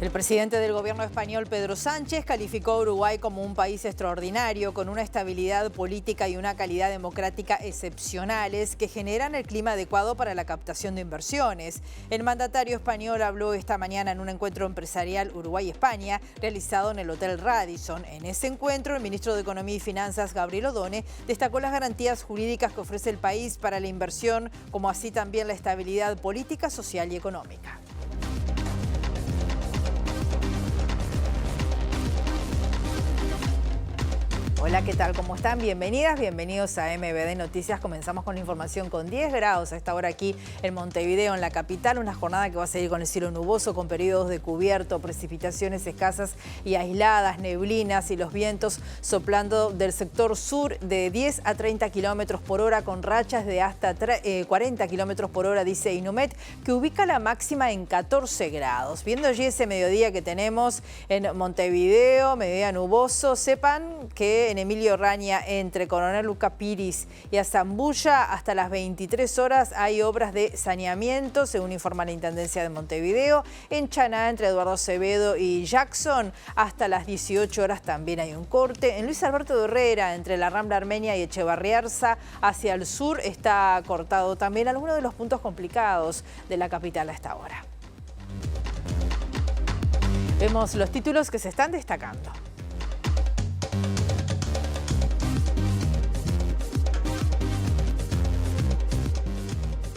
El presidente del gobierno español, Pedro Sánchez, calificó a Uruguay como un país extraordinario, con una estabilidad política y una calidad democrática excepcionales que generan el clima adecuado para la captación de inversiones. El mandatario español habló esta mañana en un encuentro empresarial Uruguay-España realizado en el Hotel Radisson. En ese encuentro, el ministro de Economía y Finanzas, Gabriel Odone, destacó las garantías jurídicas que ofrece el país para la inversión, como así también la estabilidad política, social y económica. Hola, ¿qué tal? ¿Cómo están? Bienvenidas, bienvenidos a MBD Noticias. Comenzamos con la información con 10 grados a esta hora aquí en Montevideo, en la capital. Una jornada que va a seguir con el cielo nuboso, con periodos de cubierto, precipitaciones escasas y aisladas, neblinas y los vientos soplando del sector sur de 10 a 30 kilómetros por hora, con rachas de hasta 40 kilómetros por hora, dice Inumet, que ubica la máxima en 14 grados. Viendo allí ese mediodía que tenemos en Montevideo, mediodía nuboso, sepan que en Emilio Raña, entre Coronel Luca Piris y Azambulla, hasta las 23 horas hay obras de saneamiento, según informa la Intendencia de Montevideo. En Chaná, entre Eduardo Acevedo y Jackson, hasta las 18 horas también hay un corte. En Luis Alberto de Herrera, entre la Rambla Armenia y Echevarriarza, hacia el sur, está cortado también algunos de los puntos complicados de la capital a esta hora. Vemos los títulos que se están destacando.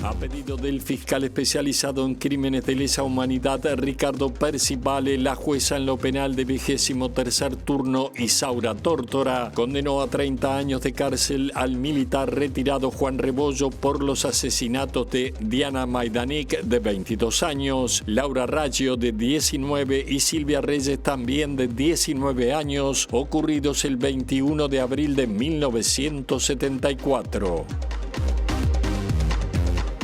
A pedido del fiscal especializado en crímenes de lesa humanidad, Ricardo Percivale, la jueza en lo penal de 23º turno, Isaura Tórtora, condenó a 30 años de cárcel al militar retirado Juan Rebollo por los asesinatos de Diana Maidanek, de 22 años, Laura Raggio, de 19, y Silvia Reyes, también de 19 años, ocurridos el 21 de abril de 1974.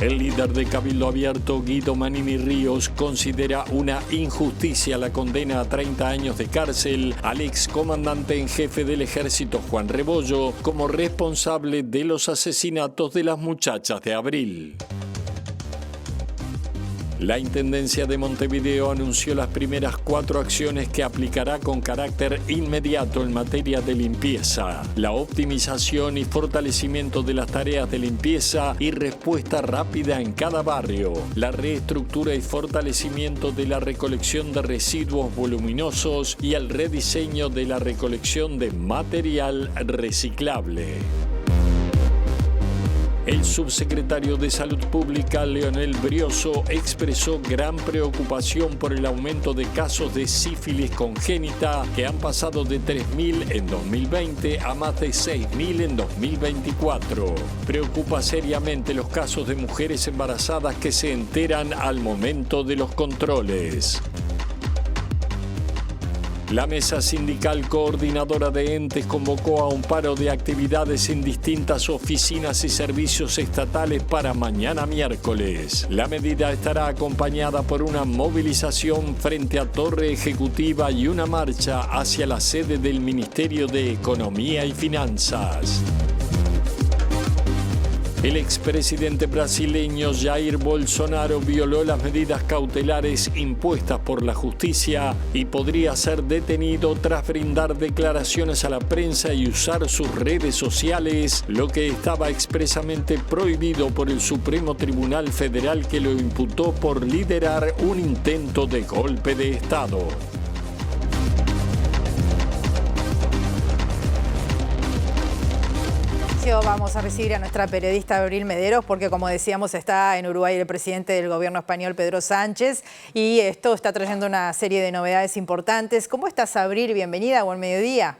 El líder de Cabildo Abierto, Guido Manini Ríos, considera una injusticia la condena a 30 años de cárcel al excomandante en jefe del ejército Juan Rebollo como responsable de los asesinatos de las muchachas de abril. La Intendencia de Montevideo anunció las primeras 4 acciones que aplicará con carácter inmediato en materia de limpieza: la optimización y fortalecimiento de las tareas de limpieza y respuesta rápida en cada barrio, la reestructura y fortalecimiento de la recolección de residuos voluminosos y el rediseño de la recolección de material reciclable. El subsecretario de Salud Pública, Leonel Brioso, expresó gran preocupación por el aumento de casos de sífilis congénita, que han pasado de 3.000 en 2020 a más de 6.000 en 2024. Preocupa seriamente los casos de mujeres embarazadas que se enteran al momento de los controles. La Mesa Sindical Coordinadora de Entes convocó a un paro de actividades en distintas oficinas y servicios estatales para mañana miércoles. La medida estará acompañada por una movilización frente a Torre Ejecutiva y una marcha hacia la sede del Ministerio de Economía y Finanzas. El expresidente brasileño Jair Bolsonaro violó las medidas cautelares impuestas por la justicia y podría ser detenido tras brindar declaraciones a la prensa y usar sus redes sociales, lo que estaba expresamente prohibido por el Supremo Tribunal Federal, que lo imputó por liderar un intento de golpe de Estado. Vamos a recibir a nuestra periodista Abril Mederos, porque como decíamos está en Uruguay el presidente del gobierno español, Pedro Sánchez, y esto está trayendo una serie de novedades importantes. ¿Cómo estás, Abril? Bienvenida, buen mediodía.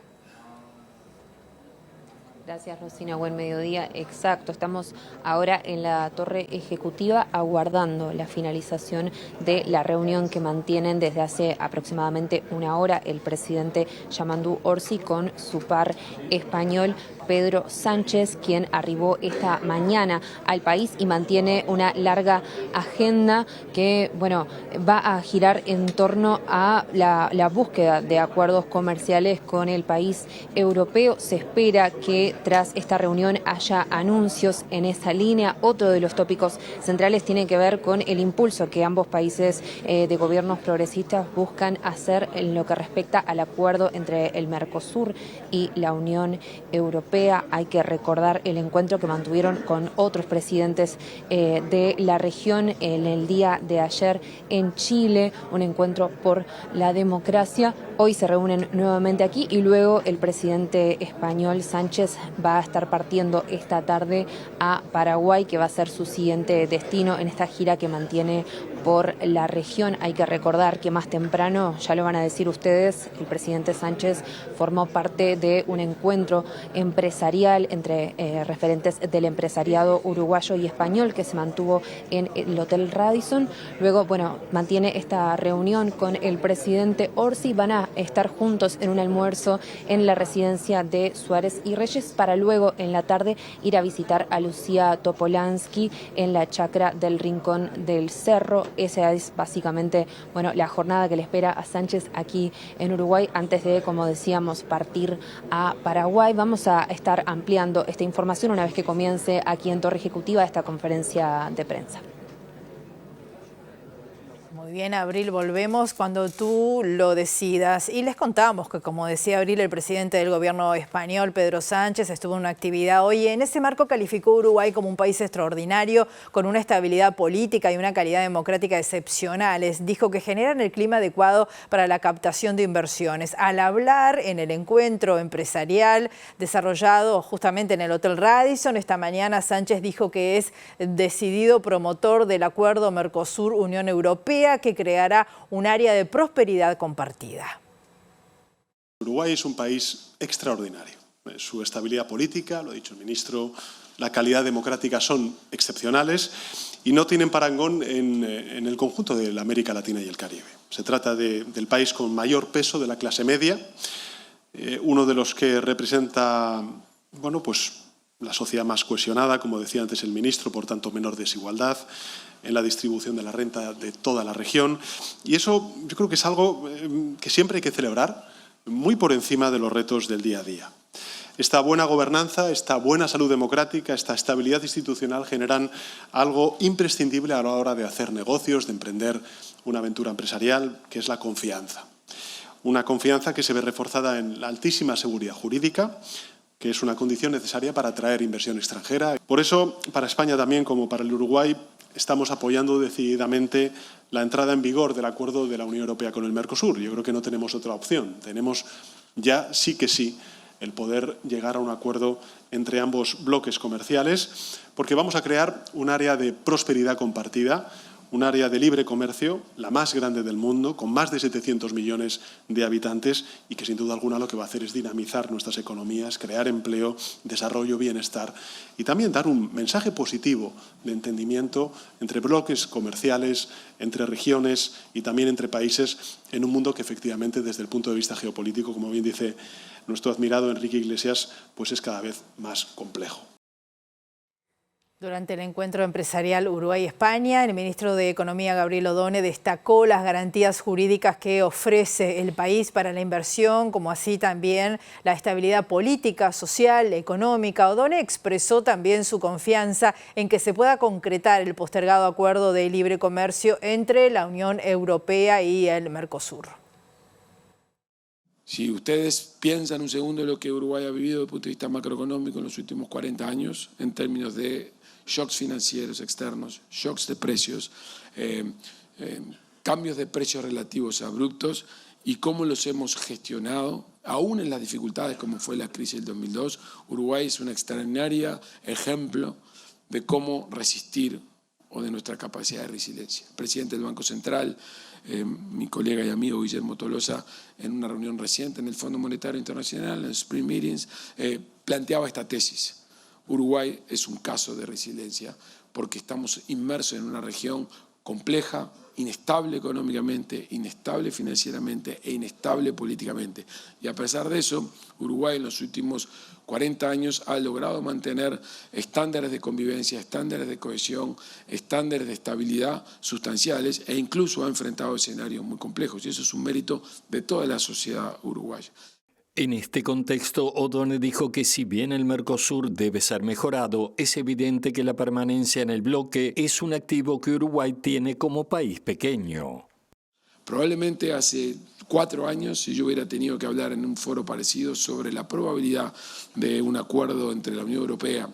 Gracias, Rosina. Buen mediodía. Exacto. Estamos ahora en la Torre Ejecutiva aguardando la finalización de la reunión que mantienen desde hace aproximadamente una hora el presidente Yamandú Orsi con su par español Pedro Sánchez, quien arribó esta mañana al país y mantiene una larga agenda que, bueno, va a girar en torno a la búsqueda de acuerdos comerciales con el país europeo. Se espera que tras esta reunión haya anuncios en esa línea. Otro de los tópicos centrales tiene que ver con el impulso que ambos países de gobiernos progresistas buscan hacer en lo que respecta al acuerdo entre el Mercosur y la Unión Europea. Hay que recordar el encuentro que mantuvieron con otros presidentes de la región en el día de ayer en Chile, un encuentro por la democracia. Hoy se reúnen nuevamente aquí y luego el presidente español Sánchez va a estar partiendo esta tarde a Paraguay, que va a ser su siguiente destino en esta gira que mantiene por la región. Hay que recordar que más temprano, ya lo van a decir ustedes, el presidente Sánchez formó parte de un encuentro empresarial entre referentes del empresariado uruguayo y español que se mantuvo en el Hotel Radisson. Luego, bueno, mantiene esta reunión con el presidente Orsi. Van a estar juntos en un almuerzo en la residencia de Suárez y Reyes para luego en la tarde ir a visitar a Lucía Topolansky en la chacra del Rincón del Cerro. Esa es básicamente, bueno, la jornada que le espera a Sánchez aquí en Uruguay antes de, como decíamos, partir a Paraguay. Vamos a estar ampliando esta información una vez que comience aquí en Torre Ejecutiva esta conferencia de prensa. Muy bien, Abril, volvemos cuando tú lo decidas. Y les contamos que, como decía Abril, el presidente del gobierno español, Pedro Sánchez, estuvo en una actividad hoy. En ese marco calificó a Uruguay como un país extraordinario, con una estabilidad política y una calidad democrática excepcionales. Dijo que generan el clima adecuado para la captación de inversiones. Al hablar en el encuentro empresarial desarrollado justamente en el Hotel Radisson, esta mañana Sánchez dijo que es decidido promotor del acuerdo Mercosur-Unión Europea, que creará un área de prosperidad compartida. Uruguay es un país extraordinario. Su estabilidad política, lo ha dicho el ministro, la calidad democrática son excepcionales y no tienen parangón en el conjunto de la América Latina y el Caribe. Se trata del país con mayor peso de la clase media, uno de los que representa, bueno, pues la sociedad más cohesionada, como decía antes el ministro, por tanto menor desigualdad en la distribución de la renta de toda la región. Y eso yo creo que es algo que siempre hay que celebrar, muy por encima de los retos del día a día. Esta buena gobernanza, esta buena salud democrática, esta estabilidad institucional generan algo imprescindible a la hora de hacer negocios, de emprender una aventura empresarial, que es la confianza. Una confianza que se ve reforzada en la altísima seguridad jurídica, que es una condición necesaria para atraer inversión extranjera. Por eso, para España también, como para el Uruguay, estamos apoyando decididamente la entrada en vigor del acuerdo de la Unión Europea con el Mercosur. Yo creo que no tenemos otra opción. Tenemos ya sí que sí el poder llegar a un acuerdo entre ambos bloques comerciales, porque vamos a crear un área de prosperidad compartida, un área de libre comercio, la más grande del mundo, con más de 700 millones de habitantes y que sin duda alguna lo que va a hacer es dinamizar nuestras economías, crear empleo, desarrollo, bienestar y también dar un mensaje positivo de entendimiento entre bloques comerciales, entre regiones y también entre países en un mundo que efectivamente desde el punto de vista geopolítico, como bien dice nuestro admirado Enrique Iglesias, pues es cada vez más complejo. Durante el encuentro empresarial Uruguay-España, el ministro de Economía, Gabriel Odone, destacó las garantías jurídicas que ofrece el país para la inversión, como así también la estabilidad política, social, económica. Odone expresó también su confianza en que se pueda concretar el postergado acuerdo de libre comercio entre la Unión Europea y el Mercosur. Si ustedes piensan un segundo en lo que Uruguay ha vivido desde el punto de vista macroeconómico en los últimos 40 años, en términos de shocks financieros externos, shocks de precios, cambios de precios relativos abruptos y cómo los hemos gestionado, aún en las dificultades como fue la crisis del 2002, Uruguay es un extraordinario ejemplo de cómo resistir o de nuestra capacidad de resiliencia. El presidente del Banco Central, mi colega y amigo Guillermo Tolosa, en una reunión reciente en el Fondo Monetario Internacional, en los Spring Meetings, planteaba esta tesis. Uruguay es un caso de resiliencia porque estamos inmersos en una región compleja, inestable económicamente, inestable financieramente e inestable políticamente. Y a pesar de eso, Uruguay en los últimos 40 años ha logrado mantener estándares de convivencia, estándares de cohesión, estándares de estabilidad sustanciales e incluso ha enfrentado escenarios muy complejos. Y eso es un mérito de toda la sociedad uruguaya. En este contexto, O'Donnell dijo que si bien el Mercosur debe ser mejorado, es evidente que la permanencia en el bloque es un activo que Uruguay tiene como país pequeño. Probablemente hace 4 años, si yo hubiera tenido que hablar en un foro parecido sobre la probabilidad de un acuerdo entre la Unión Europea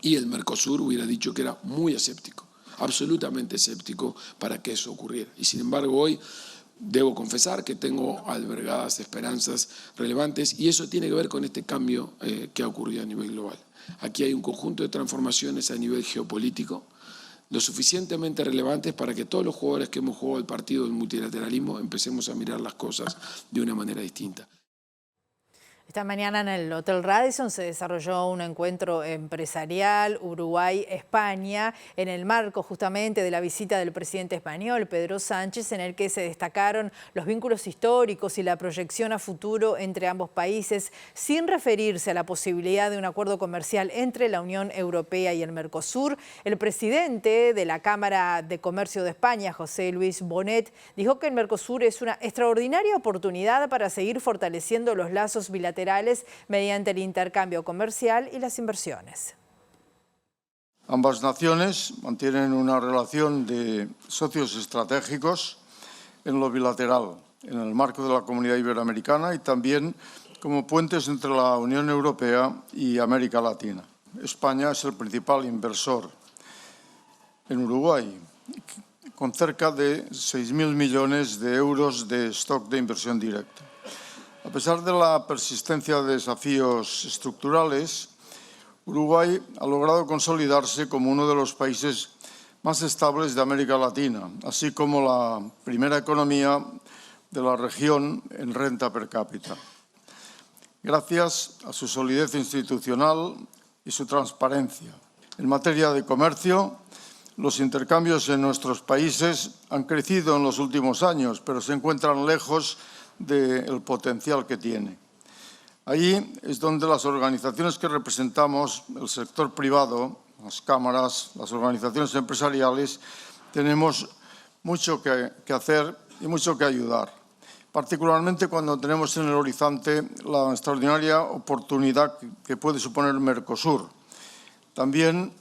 y el Mercosur, hubiera dicho que era muy escéptico, absolutamente escéptico para que eso ocurriera. Y sin embargo hoy debo confesar que tengo albergadas esperanzas relevantes y eso tiene que ver con este cambio que ha ocurrido a nivel global. Aquí hay un conjunto de transformaciones a nivel geopolítico, lo suficientemente relevantes para que todos los jugadores que hemos jugado el partido del multilateralismo empecemos a mirar las cosas de una manera distinta. Esta mañana en el Hotel Radisson se desarrolló un encuentro empresarial Uruguay-España en el marco justamente de la visita del presidente español Pedro Sánchez, en el que se destacaron los vínculos históricos y la proyección a futuro entre ambos países, sin referirse a la posibilidad de un acuerdo comercial entre la Unión Europea y el Mercosur. El presidente de la Cámara de Comercio de España, José Luis Bonet, dijo que el Mercosur es una extraordinaria oportunidad para seguir fortaleciendo los lazos bilaterales mediante el intercambio comercial y las inversiones. Ambas naciones mantienen una relación de socios estratégicos en lo bilateral, en el marco de la Comunidad Iberoamericana y también como puentes entre la Unión Europea y América Latina. España es el principal inversor en Uruguay, con cerca de 6.000 millones de euros de stock de inversión directa. A pesar de la persistencia de desafíos estructurales, Uruguay ha logrado consolidarse como uno de los países más estables de América Latina, así como la primera economía de la región en renta per cápita. Gracias a su solidez institucional y su transparencia. En materia de comercio, los intercambios en nuestros países han crecido en los últimos años, pero se encuentran lejos del potencial que tiene. Ahí es donde las organizaciones que representamos, el sector privado, las cámaras, las organizaciones empresariales, tenemos mucho que hacer y mucho que ayudar, particularmente cuando tenemos en el horizonte la extraordinaria oportunidad que puede suponer Mercosur. También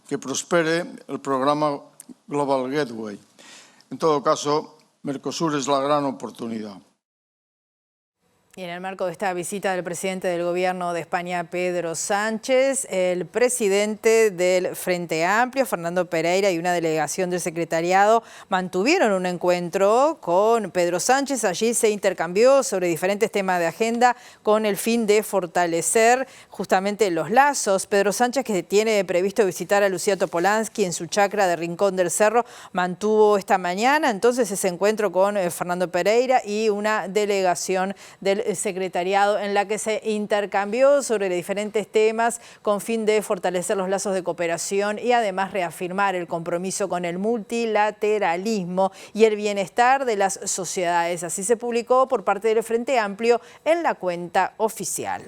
que prospere el programa Global Gateway. En todo caso, Mercosur es la gran oportunidad. Y en el marco de esta visita del presidente del Gobierno de España, Pedro Sánchez, el presidente del Frente Amplio, Fernando Pereira, y una delegación del secretariado mantuvieron un encuentro con Pedro Sánchez. Allí se intercambió sobre diferentes temas de agenda con el fin de fortalecer justamente los lazos. Pedro Sánchez, que tiene previsto visitar a Lucía Topolansky en su chacra de Rincón del Cerro, mantuvo esta mañana entonces ese encuentro con Fernando Pereira y una delegación del secretariado en la que se intercambió sobre diferentes temas con fin de fortalecer los lazos de cooperación y además reafirmar el compromiso con el multilateralismo y el bienestar de las sociedades. Así se publicó por parte del Frente Amplio en la cuenta oficial.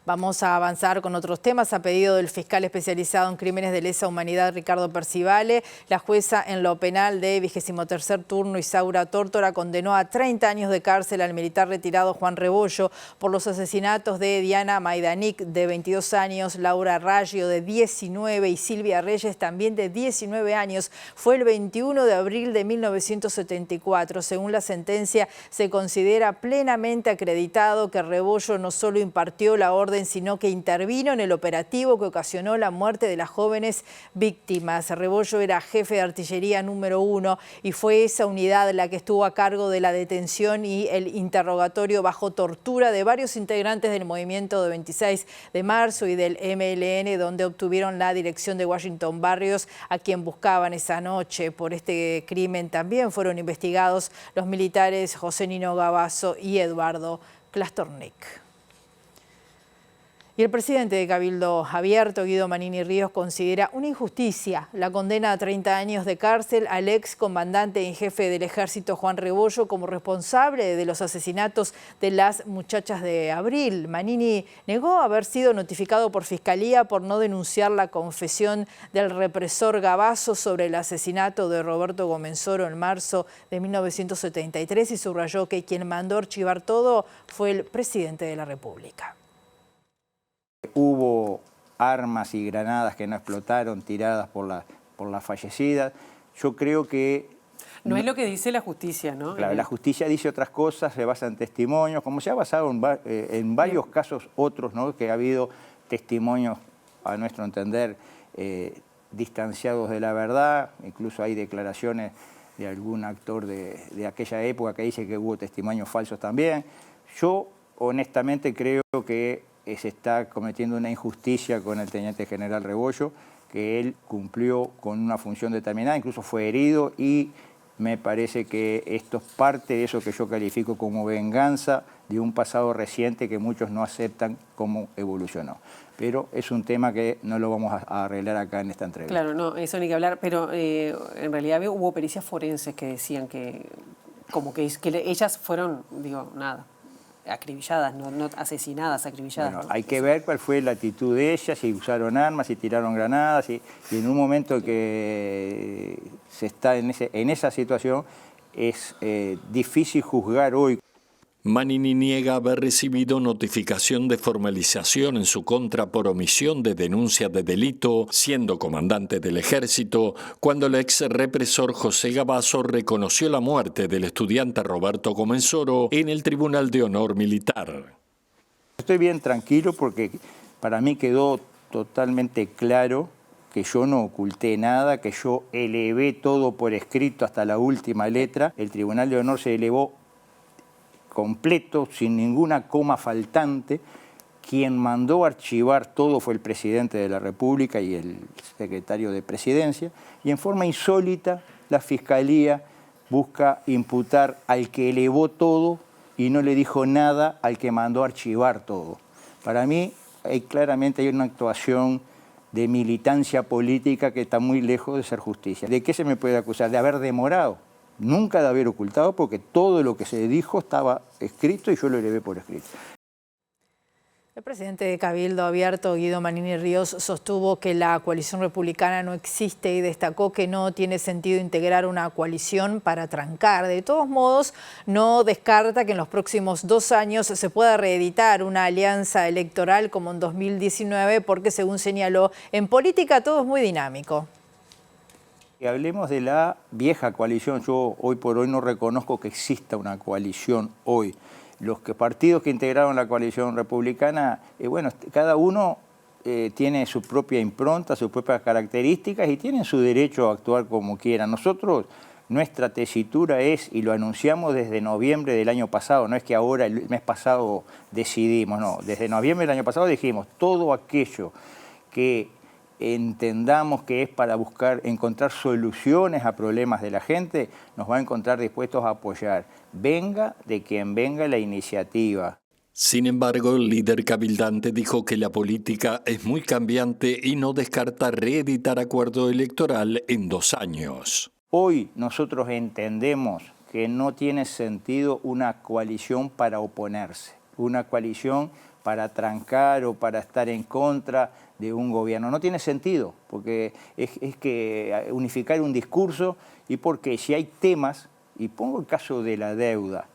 Vamos a avanzar con otros temas. A pedido del fiscal especializado en crímenes de lesa humanidad, Ricardo Percivale, la jueza en lo penal de 23º turno, Isaura Tórtora, condenó a 30 años de cárcel al militar retirado Juan Rebollo por los asesinatos de Diana Maidanik, de 22 años, Laura Raggio, de 19, y Silvia Reyes, también de 19 años. Fue el 21 de abril de 1974. Según la sentencia, se considera plenamente acreditado que Rebollo no solo impartió la orden, sino que intervino en el operativo que ocasionó la muerte de las jóvenes víctimas. Rebollo era jefe de artillería número 1 y fue esa unidad la que estuvo a cargo de la detención y el interrogatorio bajo tortura de varios integrantes del movimiento de 26 de marzo y del MLN, donde obtuvieron la dirección de Washington Barrios, a quien buscaban esa noche. Por este crimen también fueron investigados los militares José Nino Gavazo y Eduardo Klastornik. Y el presidente de Cabildo Abierto, Guido Manini Ríos, considera una injusticia la condena a 30 años de cárcel al ex comandante en jefe del ejército Juan Rebollo como responsable de los asesinatos de las muchachas de Abril. Manini negó haber sido notificado por Fiscalía por no denunciar la confesión del represor Gavazo sobre el asesinato de Roberto Comensoro en marzo de 1973 y subrayó que quien mandó archivar todo fue el presidente de la República. Hubo armas y granadas que no explotaron, tiradas por las fallecidas. Yo creo que... No es lo que dice la justicia, ¿no? Claro, la justicia dice otras cosas, se basa en testimonios, como se ha basado en varios casos otros, ¿no? Que ha habido testimonios, a nuestro entender, distanciados de la verdad. Incluso hay declaraciones de algún actor de aquella época que dice que hubo testimonios falsos también. Yo, honestamente, creo que se está cometiendo una injusticia con el teniente general Rebollo, que él cumplió con una función determinada, incluso fue herido, y me parece que esto es parte de eso que yo califico como venganza de un pasado reciente que muchos no aceptan cómo evolucionó. Pero es un tema que no lo vamos a arreglar acá en esta entrevista. Claro, no, eso ni que hablar, pero en realidad hubo pericias forenses que decían que ellas fueron, acribilladas, no asesinadas, acribilladas. Bueno, ¿no? hay que ver cuál fue la actitud de ellas, si usaron armas, si tiraron granadas, y en un momento que se está en esa situación es difícil juzgar hoy. Manini niega haber recibido notificación de formalización en su contra por omisión de denuncia de delito, siendo comandante del ejército, cuando el ex represor José Gavazo reconoció la muerte del estudiante Roberto Comensoro en el Tribunal de Honor Militar. Estoy bien tranquilo porque para mí quedó totalmente claro que yo no oculté nada, que yo elevé todo por escrito hasta la última letra. El Tribunal de Honor se elevó completo, sin ninguna coma faltante. Quien mandó archivar todo fue el presidente de la República y el secretario de Presidencia, y en forma insólita la Fiscalía busca imputar al que elevó todo y no le dijo nada al que mandó archivar todo. Para mí claramente hay una actuación de militancia política que está muy lejos de ser justicia. ¿De qué se me puede acusar? De haber demorado. Nunca de haber ocultado, porque todo lo que se dijo estaba escrito y yo lo elevé por escrito. El presidente de Cabildo Abierto, Guido Manini Ríos, sostuvo que la coalición republicana no existe y destacó que no tiene sentido integrar una coalición para trancar. De todos modos, no descarta que en los próximos 2 años se pueda reeditar una alianza electoral como en 2019, porque, según señaló, en política todo es muy dinámico. Hablemos de la vieja coalición. Yo hoy por hoy no reconozco que exista una coalición hoy. Los partidos que integraron la coalición republicana, cada uno tiene su propia impronta, sus propias características y tienen su derecho a actuar como quieran. Nosotros, nuestra tesitura es, y lo anunciamos desde noviembre del año pasado, no es que ahora el mes pasado decidimos, no, desde noviembre del año pasado dijimos todo aquello que entendamos que es para encontrar soluciones a problemas de la gente, nos va a encontrar dispuestos a apoyar. Venga de quien venga la iniciativa. Sin embargo, el líder cabildante dijo que la política es muy cambiante y no descarta reeditar acuerdo electoral en 2 años. Hoy nosotros entendemos que no tiene sentido una coalición para oponerse, una coalición para trancar o para estar en contra de un gobierno. No tiene sentido, porque es que unificar un discurso, y porque si hay temas, y pongo el caso de la deuda,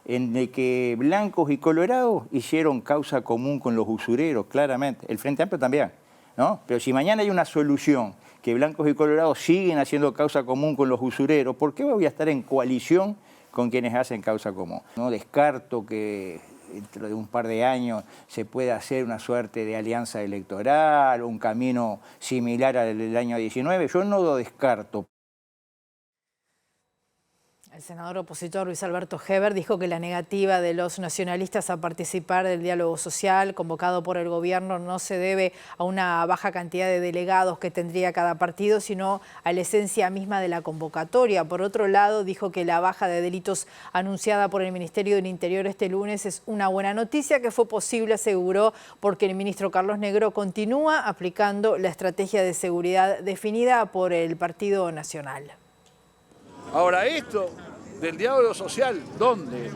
en el que blancos y colorados hicieron causa común con los usureros, claramente, el Frente Amplio también, ¿no? Pero si mañana hay una solución que blancos y colorados siguen haciendo causa común con los usureros, ¿por qué voy a estar en coalición con quienes hacen causa común? No descarto que dentro de un par de años se pueda hacer una suerte de alianza electoral, un camino similar al del año 19, yo no lo descarto. El senador opositor Luis Alberto Heber dijo que la negativa de los nacionalistas a participar del diálogo social convocado por el gobierno no se debe a una baja cantidad de delegados que tendría cada partido, sino a la esencia misma de la convocatoria. Por otro lado, dijo que la baja de delitos anunciada por el Ministerio del Interior este lunes es una buena noticia que fue posible, aseguró, porque el ministro Carlos Negro continúa aplicando la estrategia de seguridad definida por el Partido Nacional. Ahora, esto del diálogo social, donde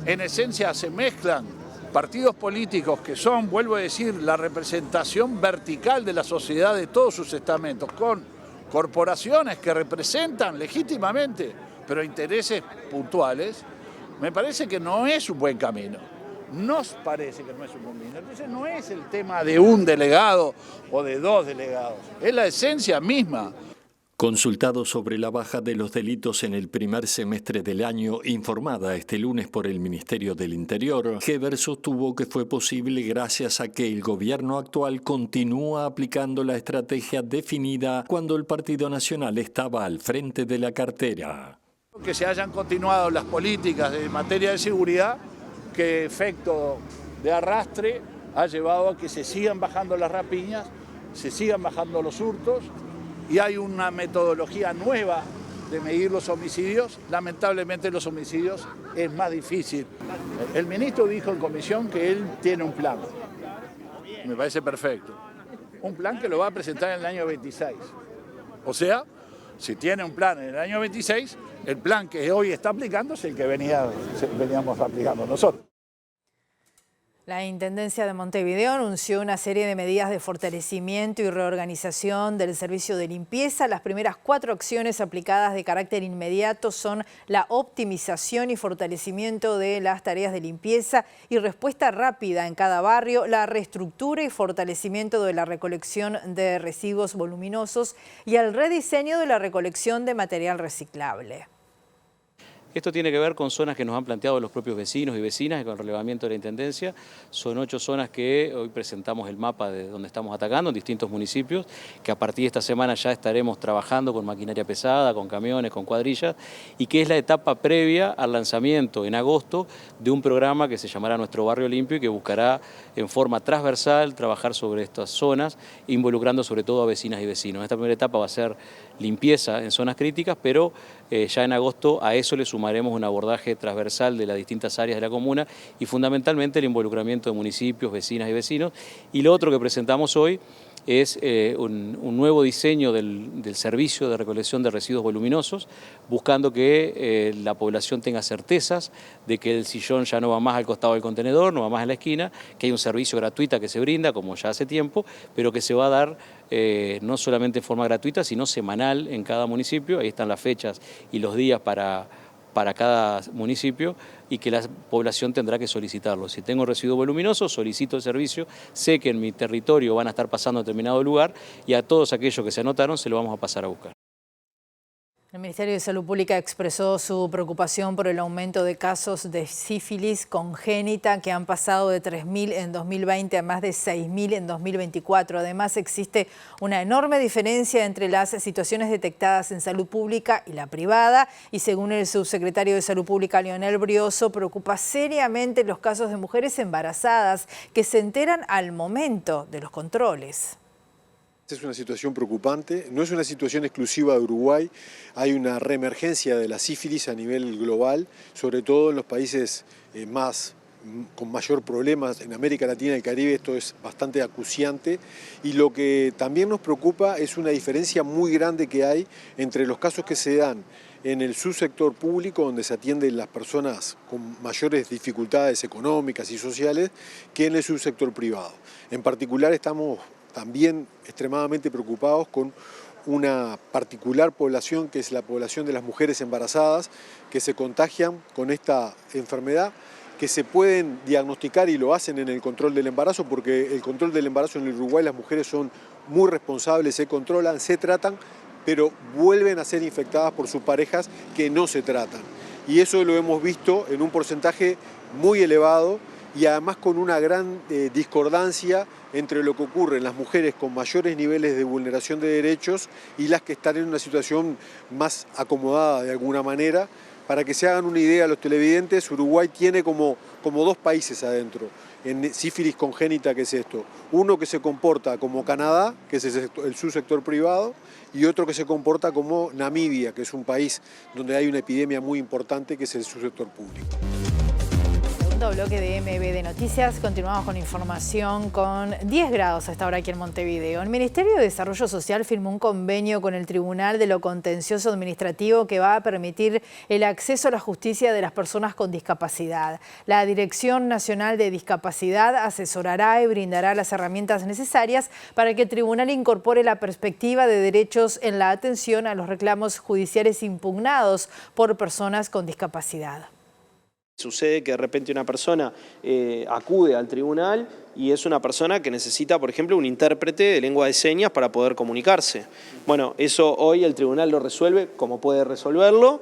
en esencia se mezclan partidos políticos que son, vuelvo a decir, la representación vertical de la sociedad de todos sus estamentos, con corporaciones que representan legítimamente, pero intereses puntuales, me parece que no es un buen camino. Nos parece que no es un buen camino. Entonces no es el tema de un delegado o de dos delegados, es la esencia misma. Consultado sobre la baja de los delitos en el primer semestre del año, informada este lunes por el Ministerio del Interior, Heber sostuvo que fue posible gracias a que el gobierno actual continúa aplicando la estrategia definida cuando el Partido Nacional estaba al frente de la cartera. Que se hayan continuado las políticas en materia de seguridad, que efecto de arrastre ha llevado a que se sigan bajando las rapiñas, se sigan bajando los hurtos, y hay una metodología nueva de medir los homicidios. Lamentablemente los homicidios es más difícil. El ministro dijo en comisión que él tiene un plan. Me parece perfecto. Un plan que lo va a presentar en el año 26. O sea, si tiene un plan en el año 26, el plan que hoy está aplicando es el que veníamos aplicando nosotros. La Intendencia de Montevideo anunció una serie de medidas de fortalecimiento y reorganización del servicio de limpieza. Las primeras 4 acciones aplicadas de carácter inmediato son la optimización y fortalecimiento de las tareas de limpieza y respuesta rápida en cada barrio, la reestructura y fortalecimiento de la recolección de residuos voluminosos y el rediseño de la recolección de material reciclable. Esto tiene que ver con zonas que nos han planteado los propios vecinos y vecinas y con el relevamiento de la Intendencia. Son 8 zonas que hoy presentamos el mapa de donde estamos atacando en distintos municipios, que a partir de esta semana ya estaremos trabajando con maquinaria pesada, con camiones, con cuadrillas, y que es la etapa previa al lanzamiento en agosto de un programa que se llamará Nuestro Barrio Limpio y que buscará en forma transversal trabajar sobre estas zonas, involucrando sobre todo a vecinas y vecinos. Esta primera etapa va a ser limpieza en zonas críticas, pero ya en agosto a eso le sumaremos un abordaje transversal de las distintas áreas de la comuna y fundamentalmente el involucramiento de municipios, vecinas y vecinos. Y lo otro que presentamos hoy es un nuevo diseño del servicio de recolección de residuos voluminosos, buscando que la población tenga certezas de que el sillón ya no va más al costado del contenedor, no va más en la esquina, que hay un servicio gratuito que se brinda, como ya hace tiempo, pero que se va a dar no solamente en forma gratuita, sino semanal en cada municipio. Ahí están las fechas y los días para cada municipio y que la población tendrá que solicitarlo. Si tengo residuo voluminoso, solicito el servicio, sé que en mi territorio van a estar pasando a determinado lugar y a todos aquellos que se anotaron se lo vamos a pasar a buscar. El Ministerio de Salud Pública expresó su preocupación por el aumento de casos de sífilis congénita que han pasado de 3.000 en 2020 a más de 6.000 en 2024. Además, existe una enorme diferencia entre las situaciones detectadas en salud pública y la privada. Y según el subsecretario de Salud Pública, Leonel Brioso, preocupa seriamente los casos de mujeres embarazadas que se enteran al momento de los controles. Es una situación preocupante, no es una situación exclusiva de Uruguay, hay una reemergencia de la sífilis a nivel global, sobre todo en los países con mayor problemas, en América Latina y el Caribe esto es bastante acuciante y lo que también nos preocupa es una diferencia muy grande que hay entre los casos que se dan en el subsector público, donde se atienden las personas con mayores dificultades económicas y sociales, que en el subsector privado. En particular estamos también extremadamente preocupados con una particular población que es la población de las mujeres embarazadas que se contagian con esta enfermedad, que se pueden diagnosticar y lo hacen en el control del embarazo, porque el control del embarazo en el Uruguay las mujeres son muy responsables, se controlan, se tratan, pero vuelven a ser infectadas por sus parejas que no se tratan. Y eso lo hemos visto en un porcentaje muy elevado y además con una gran discordancia entre lo que ocurre en las mujeres con mayores niveles de vulneración de derechos y las que están en una situación más acomodada de alguna manera, Para que se hagan una idea los televidentes, Uruguay tiene como dos países adentro en sífilis congénita, que es esto. Uno que se comporta como Canadá, que es el subsector privado, y otro que se comporta como Namibia, que es un país donde hay una epidemia muy importante, que es el subsector público. Segundo bloque de MB Noticias. Continuamos con información con 10 grados hasta ahora aquí en Montevideo. El Ministerio de Desarrollo Social firmó un convenio con el Tribunal de lo Contencioso Administrativo que va a permitir el acceso a la justicia de las personas con discapacidad. La Dirección Nacional de Discapacidad asesorará y brindará las herramientas necesarias para que el tribunal incorpore la perspectiva de derechos en la atención a los reclamos judiciales impugnados por personas con discapacidad. Sucede que de repente una persona acude al tribunal y es una persona que necesita, por ejemplo, un intérprete de lengua de señas para poder comunicarse. Bueno, eso hoy el tribunal lo resuelve como puede resolverlo,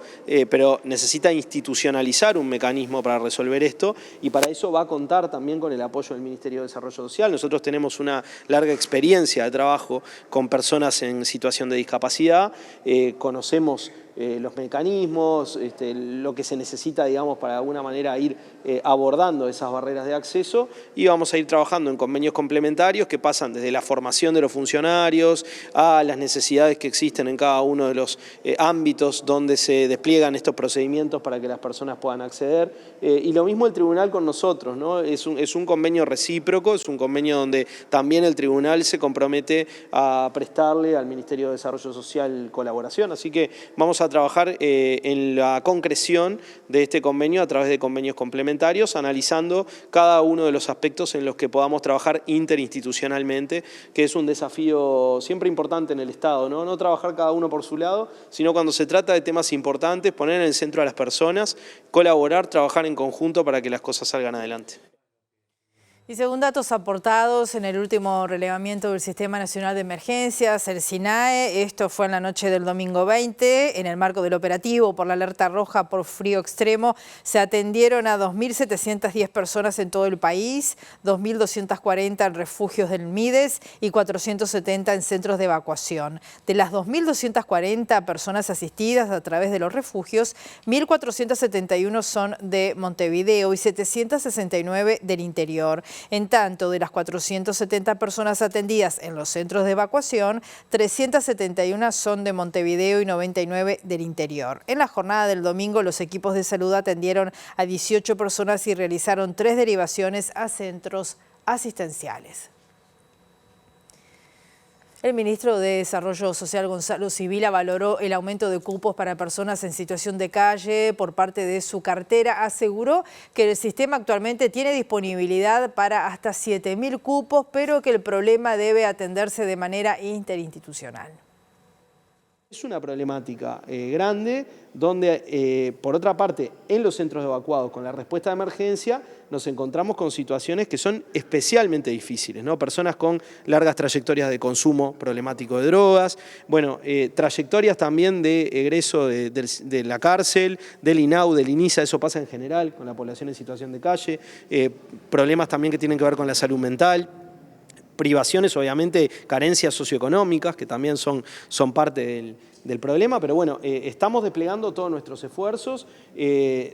pero necesita institucionalizar un mecanismo para resolver esto y para eso va a contar también con el apoyo del Ministerio de Desarrollo Social. Nosotros tenemos una larga experiencia de trabajo con personas en situación de discapacidad, conocemos los mecanismos, lo que se necesita, digamos, para de alguna manera ir abordando esas barreras de acceso y vamos a ir trabajando en convenios complementarios que pasan desde la formación de los funcionarios a las necesidades que existen en cada uno de los ámbitos donde se despliegan estos procedimientos para que las personas puedan acceder. Y lo mismo el tribunal con nosotros, ¿no? Es un convenio recíproco, es un convenio donde también el tribunal se compromete a prestarle al Ministerio de Desarrollo Social colaboración, así que vamos a trabajar en la concreción de este convenio a través de convenios complementarios, analizando cada uno de los aspectos en los que podamos trabajar interinstitucionalmente, que es un desafío siempre importante en el Estado, ¿no? No trabajar cada uno por su lado, sino cuando se trata de temas importantes, poner en el centro a las personas, colaborar, trabajar en conjunto para que las cosas salgan adelante. Y según datos aportados en el último relevamiento del Sistema Nacional de Emergencias, el SINAE, esto fue en la noche del domingo 20, en el marco del operativo por la alerta roja por frío extremo, se atendieron a 2.710 personas en todo el país, 2.240 en refugios del MIDES y 470 en centros de evacuación. De las 2.240 personas asistidas a través de los refugios, 1.471 son de Montevideo y 769 del interior. En tanto, de las 470 personas atendidas en los centros de evacuación, 371 son de Montevideo y 99 del interior. En la jornada del domingo, los equipos de salud atendieron a 18 personas y realizaron 3 derivaciones a centros asistenciales. El ministro de Desarrollo Social, Gonzalo Sibila, valoró el aumento de cupos para personas en situación de calle por parte de su cartera. Aseguró que el sistema actualmente tiene disponibilidad para hasta 7.000 cupos, pero que el problema debe atenderse de manera interinstitucional. Es una problemática grande donde, por otra parte, en los centros evacuados con la respuesta de emergencia nos encontramos con situaciones que son especialmente difíciles, ¿no? Personas con largas trayectorias de consumo problemático de drogas, bueno, trayectorias también de egreso de la cárcel, del INAU, del INISA, eso pasa en general con la población en situación de calle, problemas también que tienen que ver con la salud mental, privaciones, obviamente, carencias socioeconómicas, que también son parte del problema, pero bueno, estamos desplegando todos nuestros esfuerzos,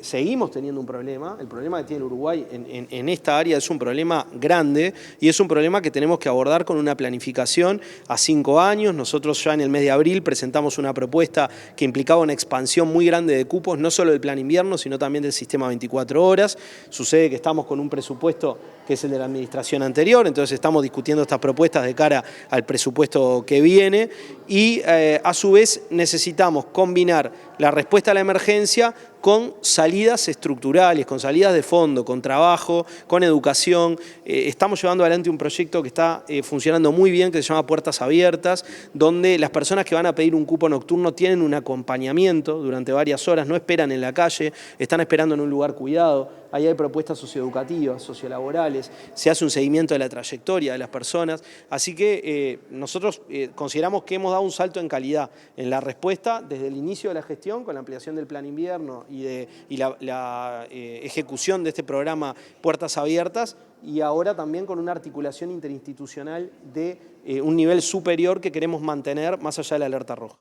seguimos teniendo un problema, el problema que tiene Uruguay en esta área es un problema grande y es un problema que tenemos que abordar con una planificación a 5 años. Nosotros ya en el mes de abril presentamos una propuesta que implicaba una expansión muy grande de cupos, no solo del plan invierno, sino también del sistema 24 horas. Sucede que estamos con un presupuesto que es el de la administración anterior, entonces estamos discutiendo estas propuestas de cara al presupuesto que viene y a su vez necesitamos combinar la respuesta a la emergencia con salidas estructurales, con salidas de fondo, con trabajo, con educación. Estamos llevando adelante un proyecto que está funcionando muy bien, que se llama Puertas Abiertas, donde las personas que van a pedir un cupo nocturno tienen un acompañamiento durante varias horas, no esperan en la calle, están esperando en un lugar cuidado. Ahí hay propuestas socioeducativas, sociolaborales, se hace un seguimiento de la trayectoria de las personas. Así que nosotros consideramos que hemos dado un salto en calidad en la respuesta desde el inicio de la gestión, con la ampliación del plan invierno y la ejecución de este programa Puertas Abiertas, y ahora también con una articulación interinstitucional de un nivel superior que queremos mantener más allá de la alerta roja.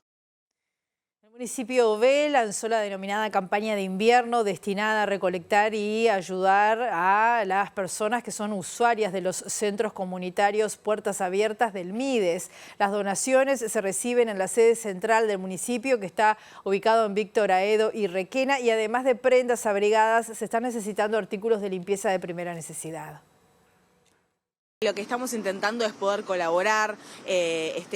El municipio B lanzó la denominada campaña de invierno destinada a recolectar y ayudar a las personas que son usuarias de los centros comunitarios Puertas Abiertas del MIDES. Las donaciones se reciben en la sede central del municipio, que está ubicado en Víctor Aedo y Requena, y además de prendas abrigadas se están necesitando artículos de limpieza de primera necesidad. Lo que estamos intentando es poder colaborar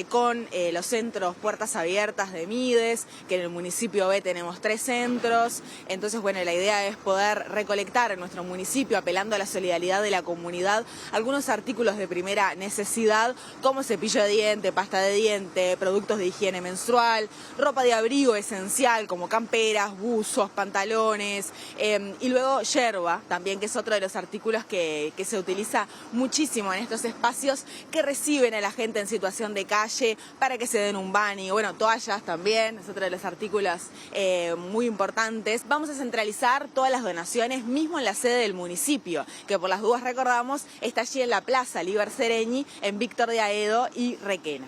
con los centros Puertas Abiertas de MIDES, que en el municipio B tenemos 3 centros. Entonces, bueno, la idea es poder recolectar en nuestro municipio, apelando a la solidaridad de la comunidad, algunos artículos de primera necesidad, como cepillo de diente, pasta de diente, productos de higiene menstrual, ropa de abrigo esencial, como camperas, buzos, pantalones, y luego yerba, también, que es otro de los artículos que se utiliza muchísimo en estos espacios que reciben a la gente en situación de calle para que se den un baño. Bueno, toallas también, es otro de los artículos muy importantes. Vamos a centralizar todas las donaciones mismo en la sede del municipio, que por las dudas recordamos está allí en la Plaza Líber Sereñi, en Víctor de Aedo y Requena.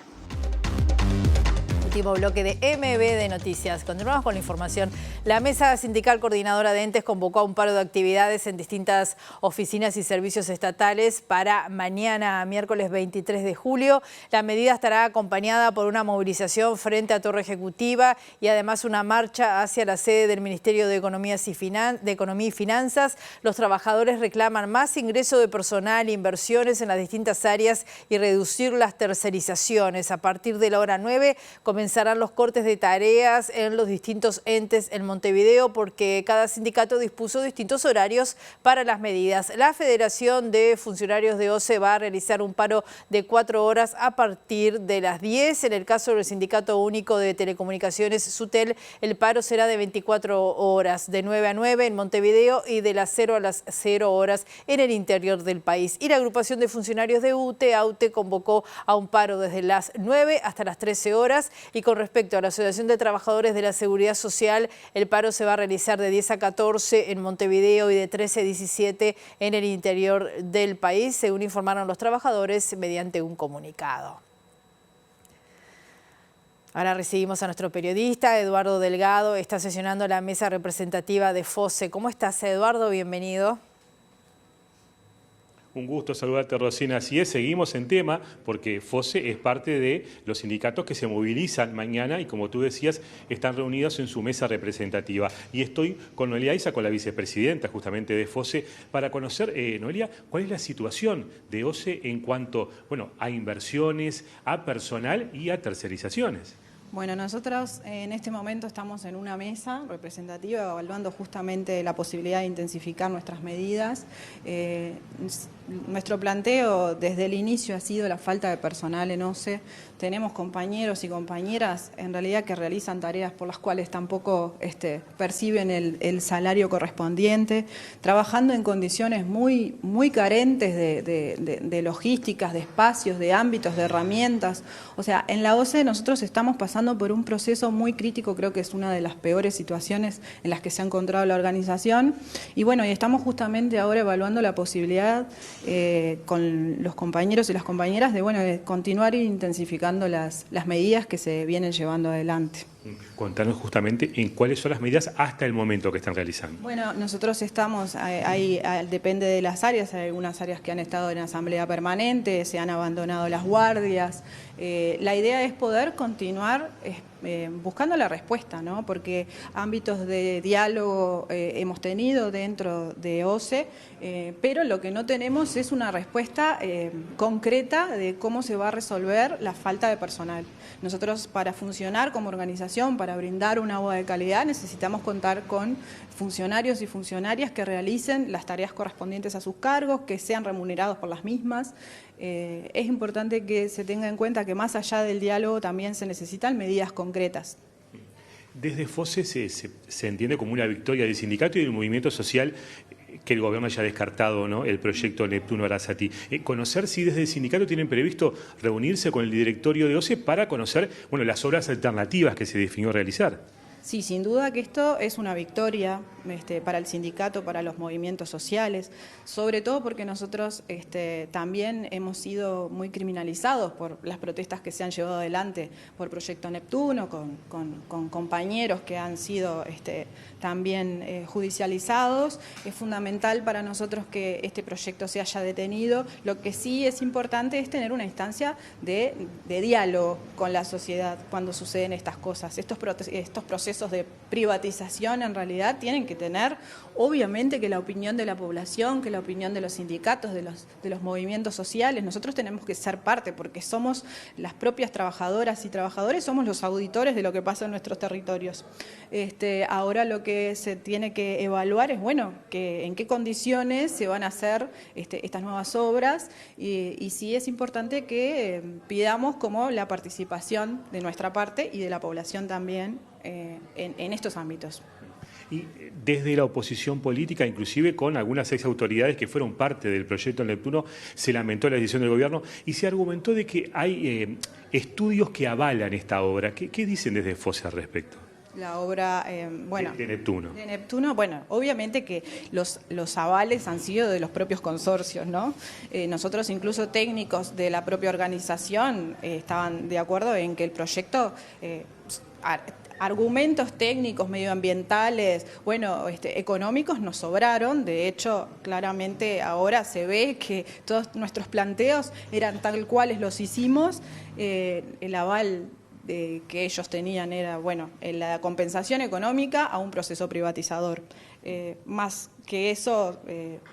Último bloque de MB de Noticias. Continuamos con la información. La Mesa Sindical Coordinadora de Entes convocó a un paro de actividades en distintas oficinas y servicios estatales para mañana, miércoles 23 de julio. La medida estará acompañada por una movilización frente a Torre Ejecutiva y además una marcha hacia la sede del Ministerio de Economía y Finanzas. Los trabajadores reclaman más ingreso de personal, inversiones en las distintas áreas y reducir las tercerizaciones. A partir de la hora 9 comenzarán los cortes de tareas en los distintos entes en Montevideo, porque cada sindicato dispuso distintos horarios para las medidas. La Federación de Funcionarios de OCE va a realizar un paro de 4 horas a partir de las 10. En el caso del Sindicato Único de Telecomunicaciones, SUTEL, el paro será de 24 horas, de 9 a 9 en Montevideo y de las 0 a las 0 horas en el interior del país. Y la agrupación de funcionarios de UTE, AUTE, convocó a un paro desde las 9 hasta las 13 horas. Y con respecto a la Asociación de Trabajadores de la Seguridad Social, el paro se va a realizar de 10 a 14 en Montevideo y de 13 a 17 en el interior del país, según informaron los trabajadores mediante un comunicado. Ahora recibimos a nuestro periodista, Eduardo Delgado. Está sesionando la mesa representativa de FOSE. ¿Cómo estás, Eduardo? Bienvenido. Un gusto saludarte, Rosina. Así es, seguimos en tema porque FOSE es parte de los sindicatos que se movilizan mañana y, como tú decías, están reunidos en su mesa representativa. Y estoy con Noelia Isa, con la vicepresidenta justamente de FOSE, para conocer, Noelia, cuál es la situación de OCE en cuanto, bueno, a inversiones, a personal y a tercerizaciones. Bueno, nosotros en este momento estamos en una mesa representativa evaluando justamente la posibilidad de intensificar nuestras medidas. Nuestro planteo desde el inicio ha sido la falta de personal en OCE. Tenemos compañeros y compañeras en realidad que realizan tareas por las cuales tampoco perciben el salario correspondiente, trabajando en condiciones muy carentes de logísticas, de espacios, de ámbitos, de herramientas. O sea, en la OCE nosotros estamos pasando por un proceso muy crítico, creo que es una de las peores situaciones en las que se ha encontrado la organización. Y bueno, y estamos justamente ahora evaluando la posibilidad con los compañeros y las compañeras de continuar intensificando las medidas que se vienen llevando adelante. Contanos justamente en cuáles son las medidas hasta el momento que están realizando. Bueno, nosotros estamos, ahí depende de las áreas, hay algunas áreas que han estado en asamblea permanente, se han abandonado las guardias. La idea es poder continuar buscando la respuesta, ¿no? Porque ámbitos de diálogo hemos tenido dentro de OCE, pero lo que no tenemos es una respuesta concreta de cómo se va a resolver la falta de personal. Nosotros, para funcionar como organización, para brindar un agua de calidad, necesitamos contar con funcionarios y funcionarias que realicen las tareas correspondientes a sus cargos, que sean remunerados por las mismas. Es importante que se tenga en cuenta que más allá del diálogo también se necesitan medidas concretas. Desde FOSE se entiende como una victoria del sindicato y del movimiento social que el gobierno haya descartado, ¿no?, el proyecto Neptuno Arasati. Conocer si desde el sindicato tienen previsto reunirse con el directorio de OCE para conocer, bueno, las obras alternativas que se definió realizar. Sí, sin duda que esto es una victoria para el sindicato, para los movimientos sociales, sobre todo porque nosotros también hemos sido muy criminalizados por las protestas que se han llevado adelante por Proyecto Neptuno, con compañeros que han sido también judicializados. Es fundamental para nosotros que este proyecto se haya detenido. Lo que sí es importante es tener una instancia de diálogo con la sociedad cuando suceden estas cosas. Estos procesos de privatización en realidad tienen que tener, obviamente, que la opinión de la población, que la opinión de los sindicatos, de los movimientos sociales. Nosotros tenemos que ser parte porque somos las propias trabajadoras y trabajadores, somos los auditores de lo que pasa en nuestros territorios. Ahora lo que se tiene que evaluar es, bueno, en qué condiciones se van a hacer estas nuevas obras y sí es importante que pidamos como la participación de nuestra parte y de la población también en estos ámbitos. Y desde la oposición política, inclusive con algunas ex autoridades que fueron parte del proyecto Neptuno, se lamentó la decisión del gobierno y se argumentó de que hay estudios que avalan esta obra. ¿Qué dicen desde FOSE al respecto? La obra, de Neptuno. De Neptuno, bueno, obviamente que los avales han sido de los propios consorcios, ¿no? Nosotros, incluso técnicos de la propia organización, estaban de acuerdo en que el proyecto... argumentos técnicos, medioambientales, bueno, económicos nos sobraron. De hecho, claramente ahora se ve que todos nuestros planteos eran tal cuales los hicimos. El aval que ellos tenían era, bueno, la compensación económica a un proceso privatizador. Más que eso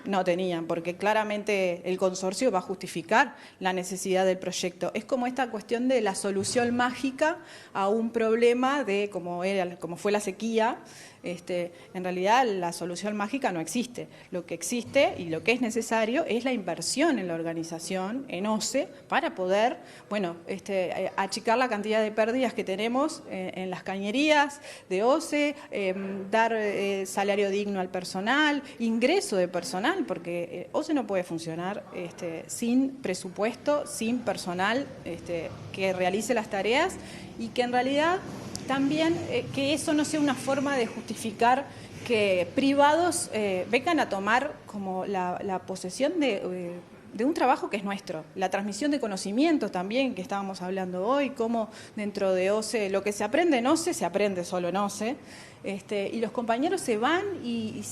no tenían, porque claramente el consorcio va a justificar la necesidad del proyecto. Es como esta cuestión de la solución mágica a un problema como fue la sequía. En realidad la solución mágica no existe. Lo que existe y lo que es necesario es la inversión en la organización, en OCE, para poder, bueno, achicar la cantidad de pérdidas que tenemos en las cañerías de OCE, dar salario digno al personal, ingreso de personal, porque OCE no puede funcionar sin presupuesto, sin personal que realice las tareas y que en realidad también que eso no sea una forma de justificar que privados vengan a tomar como la posesión de un trabajo que es nuestro. La transmisión de conocimiento también, que estábamos hablando hoy, cómo dentro de OCE, lo que se aprende en OCE, se aprende solo en OCE. Y los compañeros se van y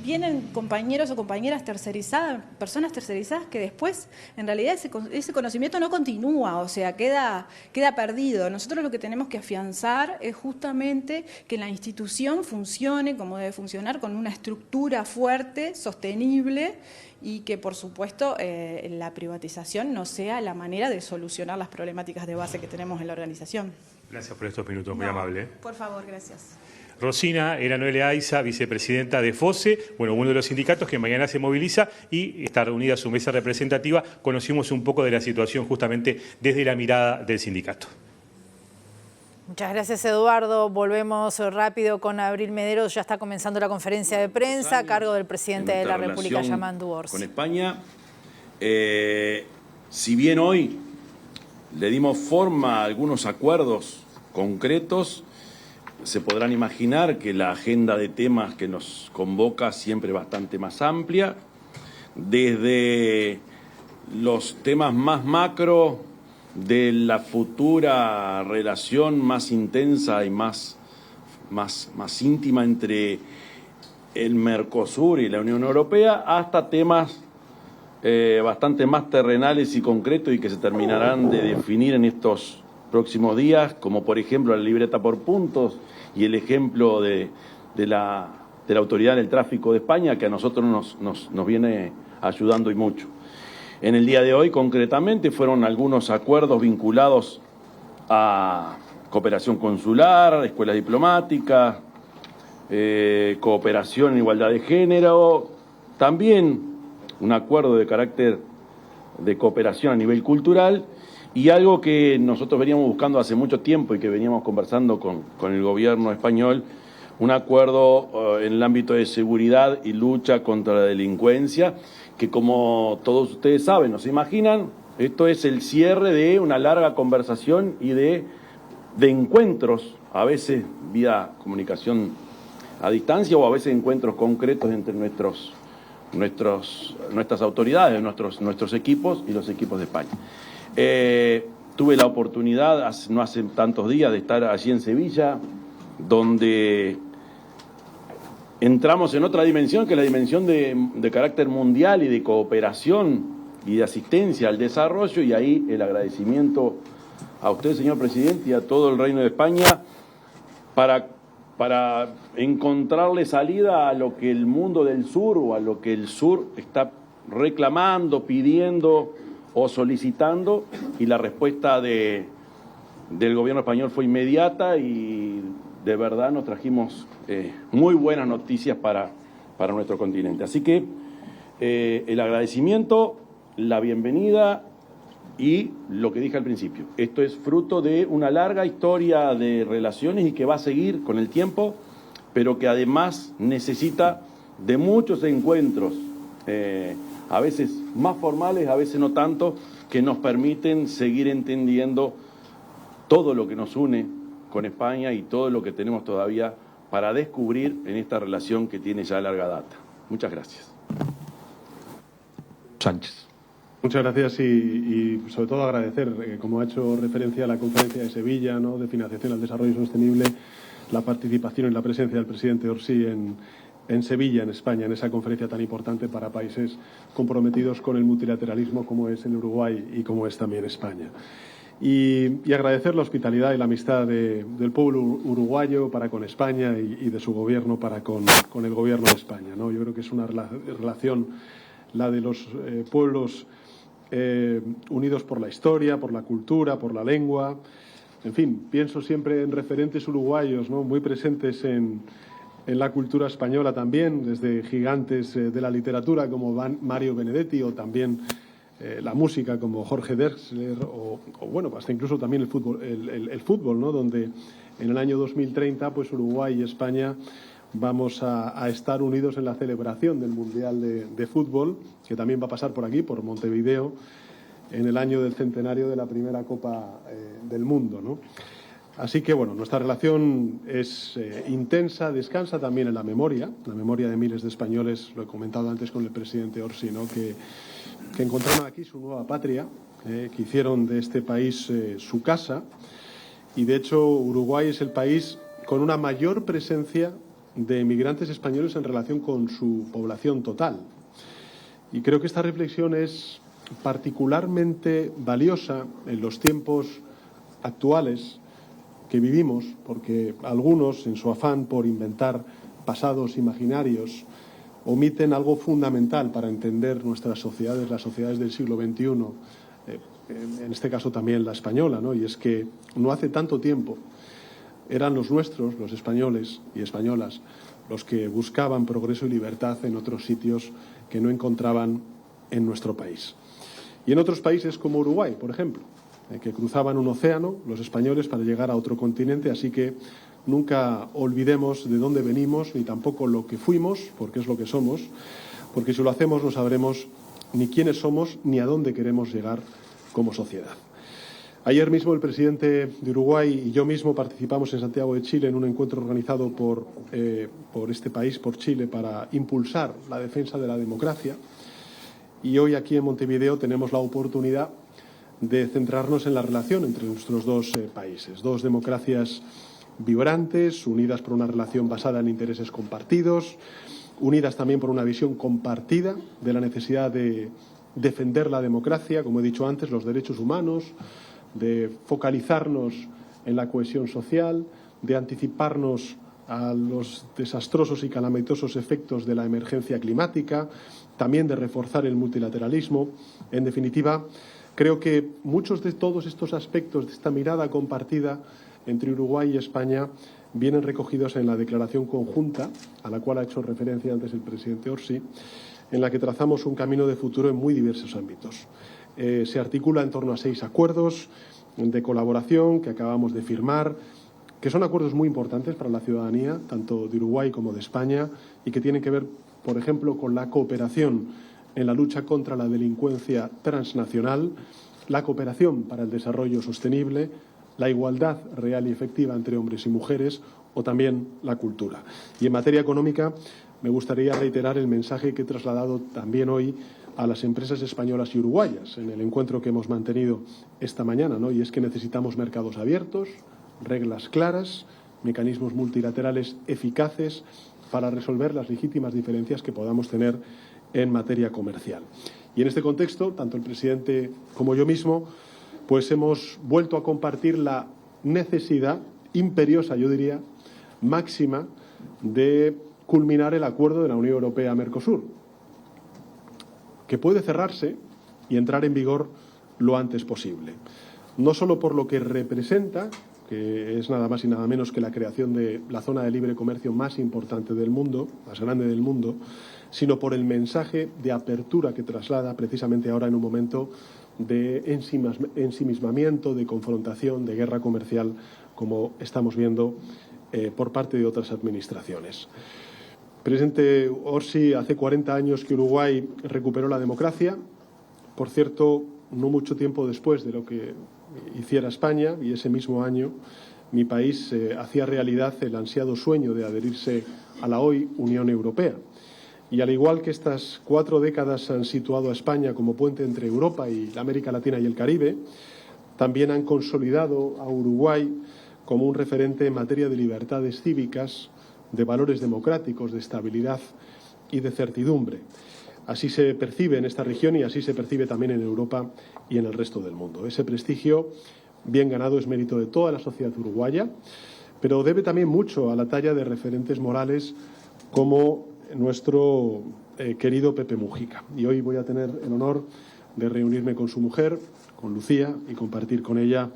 vienen compañeros o compañeras tercerizadas, personas tercerizadas que después, en realidad, ese conocimiento no continúa, o sea, queda perdido. Nosotros lo que tenemos que afianzar es justamente que la institución funcione como debe funcionar, con una estructura fuerte, sostenible, y que, por supuesto, la privatización no sea la manera de solucionar las problemáticas de base que tenemos en la organización. Gracias por estos minutos, muy amable. Por favor, gracias. Rosina era Noelia Aiza, vicepresidenta de FOSE, bueno, uno de los sindicatos que mañana se moviliza y está reunida su mesa representativa. Conocimos un poco de la situación justamente desde la mirada del sindicato. Muchas gracias, Eduardo. Volvemos rápido con Abril Mederos. Ya está comenzando la conferencia de prensa a cargo del presidente de la República, Yamandu Orsi. Con España, si bien hoy le dimos forma a algunos acuerdos concretos, se podrán imaginar que la agenda de temas que nos convoca siempre es bastante más amplia, desde los temas más macro de la futura relación más intensa y más íntima entre el Mercosur y la Unión Europea, hasta temas bastante más terrenales y concretos y que se terminarán de definir en estos próximos días, como por ejemplo la libreta por puntos y el ejemplo de la Autoridad del Tráfico de España, que a nosotros nos viene ayudando y mucho. En el día de hoy, concretamente, fueron algunos acuerdos vinculados a cooperación consular, escuelas diplomáticas, cooperación en igualdad de género, también un acuerdo de carácter de cooperación a nivel cultural, y algo que nosotros veníamos buscando hace mucho tiempo y que veníamos conversando con el gobierno español, un acuerdo en el ámbito de seguridad y lucha contra la delincuencia, que como todos ustedes saben, no se imaginan, esto es el cierre de una larga conversación y de de encuentros, a veces vía comunicación a distancia o a veces encuentros concretos entre nuestras autoridades, nuestros equipos y los equipos de España. Tuve la oportunidad, no hace tantos días, de estar allí en Sevilla, donde entramos en otra dimensión, que es la dimensión de carácter mundial y de cooperación y de asistencia al desarrollo, y ahí el agradecimiento a usted, señor presidente, y a todo el Reino de España para encontrarle salida a lo que el mundo del sur o a lo que el sur está reclamando, pidiendo o solicitando, y la respuesta del gobierno español fue inmediata y de verdad nos trajimos muy buenas noticias para nuestro continente. Así que el agradecimiento, la bienvenida y lo que dije al principio, esto es fruto de una larga historia de relaciones y que va a seguir con el tiempo, pero que además necesita de muchos encuentros, a veces más formales, a veces no tanto, que nos permiten seguir entendiendo todo lo que nos une con España y todo lo que tenemos todavía para descubrir en esta relación que tiene ya larga data. Muchas gracias. Sánchez. Muchas gracias y sobre todo agradecer, como ha hecho referencia a la conferencia de Sevilla, ¿no?, de financiación al desarrollo sostenible, la participación y la presencia del presidente Orsi en Sevilla, en España, en esa conferencia tan importante para países comprometidos con el multilateralismo como es el Uruguay y como es también España. Y agradecer la hospitalidad y la amistad del pueblo uruguayo para con España y de su gobierno para con el gobierno de España, ¿no? Yo creo que es una relación, la de los pueblos unidos por la historia, por la cultura, por la lengua. En fin, pienso siempre en referentes uruguayos, ¿no?, muy presentes en la cultura española también, desde gigantes de la literatura como Mario Benedetti, o también la música como Jorge Drexler, o bueno, hasta incluso también el fútbol, ¿no?, donde en el año 2030 pues Uruguay y España vamos a estar unidos en la celebración del Mundial de Fútbol, que también va a pasar por aquí, por Montevideo, en el año del centenario de la primera Copa del Mundo, ¿no? Así que, bueno, nuestra relación es intensa, descansa también en la memoria de miles de españoles, lo he comentado antes con el presidente Orsi, ¿no?, que encontraron aquí su nueva patria, que hicieron de este país su casa, y de hecho Uruguay es el país con una mayor presencia de emigrantes españoles en relación con su población total. Y creo que esta reflexión es particularmente valiosa en los tiempos actuales que vivimos, porque algunos, en su afán por inventar pasados imaginarios, omiten algo fundamental para entender nuestras sociedades, las sociedades del siglo XXI, en este caso también la española, ¿no? Y es que no hace tanto tiempo eran los nuestros, los españoles y españolas, los que buscaban progreso y libertad en otros sitios que no encontraban en nuestro país. Y en otros países como Uruguay, por ejemplo, que cruzaban un océano, los españoles, para llegar a otro continente. Así que nunca olvidemos de dónde venimos, ni tampoco lo que fuimos, porque es lo que somos, porque si lo hacemos no sabremos ni quiénes somos ni a dónde queremos llegar como sociedad. Ayer mismo el presidente de Uruguay y yo mismo participamos en Santiago de Chile en un encuentro organizado por este país, por Chile, para impulsar la defensa de la democracia. Y hoy aquí en Montevideo tenemos la oportunidad de centrarnos en la relación entre nuestros dos países, dos democracias vibrantes, unidas por una relación basada en intereses compartidos, unidas también por una visión compartida de la necesidad de defender la democracia, como he dicho antes, los derechos humanos, de focalizarnos en la cohesión social, de anticiparnos a los desastrosos y calamitosos efectos de la emergencia climática, también de reforzar el multilateralismo. En definitiva, creo que muchos de todos estos aspectos de esta mirada compartida entre Uruguay y España vienen recogidos en la declaración conjunta, a la cual ha hecho referencia antes el presidente Orsi, en la que trazamos un camino de futuro en muy diversos ámbitos. Se articula en torno a 6 acuerdos de colaboración que acabamos de firmar, que son acuerdos muy importantes para la ciudadanía, tanto de Uruguay como de España, y que tienen que ver, por ejemplo, con la cooperación en la lucha contra la delincuencia transnacional, la cooperación para el desarrollo sostenible, la igualdad real y efectiva entre hombres y mujeres o también la cultura. Y en materia económica me gustaría reiterar el mensaje que he trasladado también hoy a las empresas españolas y uruguayas en el encuentro que hemos mantenido esta mañana, ¿no? Y es que necesitamos mercados abiertos, reglas claras, mecanismos multilaterales eficaces para resolver las legítimas diferencias que podamos tener en materia comercial. Y en este contexto, tanto el presidente como yo mismo, pues hemos vuelto a compartir la necesidad imperiosa, yo diría, máxima, de culminar el acuerdo de la Unión Europea-Mercosur, que puede cerrarse y entrar en vigor lo antes posible. No solo por lo que representa, que es nada más y nada menos que la creación de la zona de libre comercio más importante del mundo, más grande del mundo, sino por el mensaje de apertura que traslada precisamente ahora en un momento de ensimismamiento, de confrontación, de guerra comercial, como estamos viendo por parte de otras administraciones. Presidente Orsi, hace 40 años que Uruguay recuperó la democracia, por cierto, no mucho tiempo después de lo que hiciera España, y ese mismo año mi país hacía realidad el ansiado sueño de adherirse a la hoy Unión Europea. Y al igual que estas 4 décadas han situado a España como puente entre Europa y la América Latina y el Caribe, también han consolidado a Uruguay como un referente en materia de libertades cívicas, de valores democráticos, de estabilidad y de certidumbre. Así se percibe en esta región y así se percibe también en Europa y en el resto del mundo. Ese prestigio bien ganado es mérito de toda la sociedad uruguaya, pero debe también mucho a la talla de referentes morales como nuestro querido Pepe Mujica. Y hoy voy a tener el honor de reunirme con su mujer, con Lucía, y compartir con ella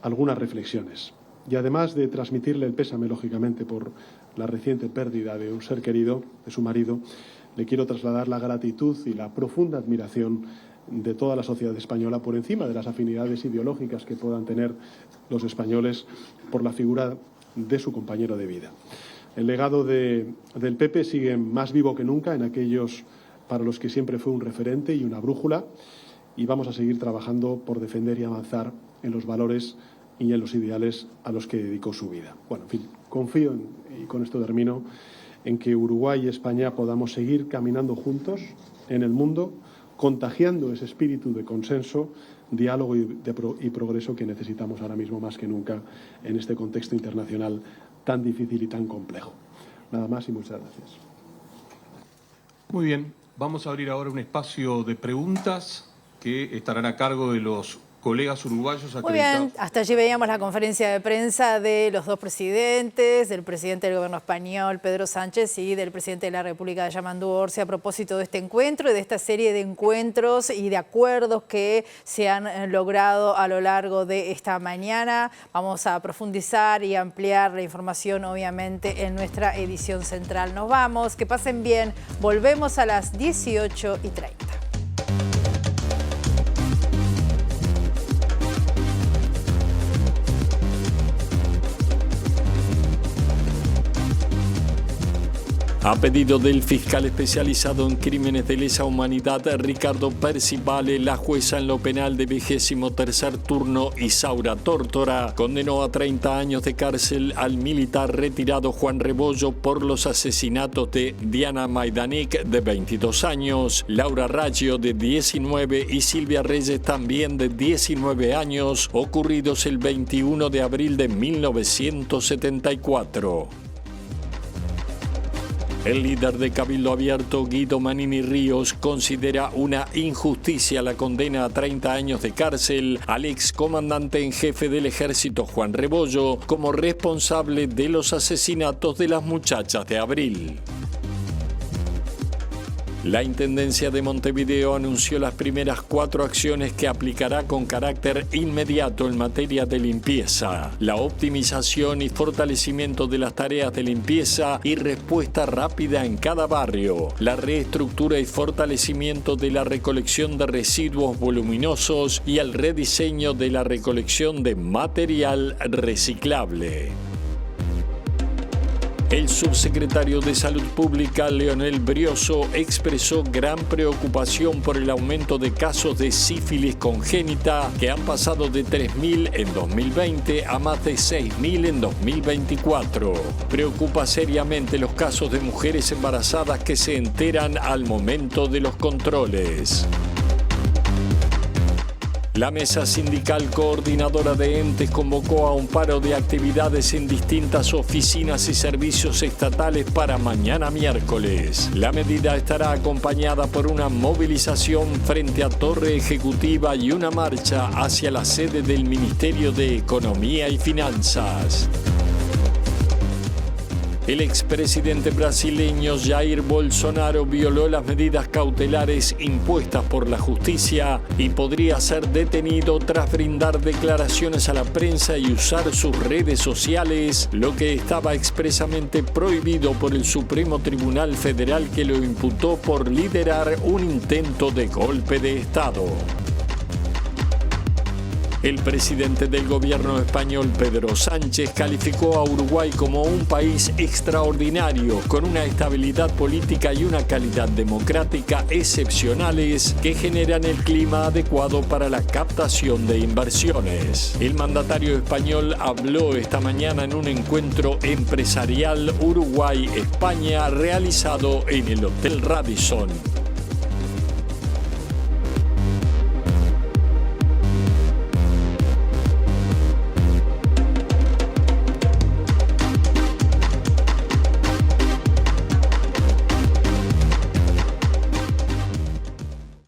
algunas reflexiones. Y además de transmitirle el pésame, lógicamente, por la reciente pérdida de un ser querido, de su marido, le quiero trasladar la gratitud y la profunda admiración de toda la sociedad española por encima de las afinidades ideológicas que puedan tener los españoles por la figura de su compañero de vida. El legado del Pepe sigue más vivo que nunca en aquellos para los que siempre fue un referente y una brújula, y vamos a seguir trabajando por defender y avanzar en los valores y en los ideales a los que dedicó su vida. Bueno, en fin, confío, y con esto termino, en que Uruguay y España podamos seguir caminando juntos en el mundo, contagiando ese espíritu de consenso, diálogo y progreso que necesitamos ahora mismo más que nunca en este contexto internacional tan difícil y tan complejo. Nada más y muchas gracias. Muy bien, vamos a abrir ahora un espacio de preguntas que estarán a cargo de los colegas uruguayos acreditados. Muy bien, hasta allí veíamos la conferencia de prensa de los 2 presidentes, del presidente del gobierno español, Pedro Sánchez, y del presidente de la República, Yamandú Orsi, a propósito de este encuentro y de esta serie de encuentros y de acuerdos que se han logrado a lo largo de esta mañana. Vamos a profundizar y ampliar la información, obviamente, en nuestra edición central. Nos vamos, que pasen bien, volvemos a las 18:30. A pedido del fiscal especializado en crímenes de lesa humanidad, Ricardo Percivale, la jueza en lo penal de 23º turno, Isaura Tórtora, condenó a 30 años de cárcel al militar retirado Juan Rebollo por los asesinatos de Diana Maidanek, de 22 años, Laura Raggio, de 19, y Silvia Reyes, también de 19 años, ocurridos el 21 de abril de 1974. El líder de Cabildo Abierto, Guido Manini Ríos, considera una injusticia la condena a 30 años de cárcel al excomandante en jefe del ejército Juan Rebollo como responsable de los asesinatos de las muchachas de abril. La Intendencia de Montevideo anunció las primeras 4 acciones que aplicará con carácter inmediato en materia de limpieza: la optimización y fortalecimiento de las tareas de limpieza y respuesta rápida en cada barrio, la reestructura y fortalecimiento de la recolección de residuos voluminosos y el rediseño de la recolección de material reciclable. El subsecretario de Salud Pública, Leonel Brioso, expresó gran preocupación por el aumento de casos de sífilis congénita que han pasado de 3.000 en 2020 a más de 6.000 en 2024. Preocupa seriamente los casos de mujeres embarazadas que se enteran al momento de los controles. La Mesa Sindical Coordinadora de Entes convocó a un paro de actividades en distintas oficinas y servicios estatales para mañana miércoles. La medida estará acompañada por una movilización frente a Torre Ejecutiva y una marcha hacia la sede del Ministerio de Economía y Finanzas. El expresidente brasileño Jair Bolsonaro violó las medidas cautelares impuestas por la justicia y podría ser detenido tras brindar declaraciones a la prensa y usar sus redes sociales, lo que estaba expresamente prohibido por el Supremo Tribunal Federal, que lo imputó por liderar un intento de golpe de Estado. El presidente del gobierno español, Pedro Sánchez, calificó a Uruguay como un país extraordinario, con una estabilidad política y una calidad democrática excepcionales que generan el clima adecuado para la captación de inversiones. El mandatario español habló esta mañana en un encuentro empresarial Uruguay-España realizado en el Hotel Radisson.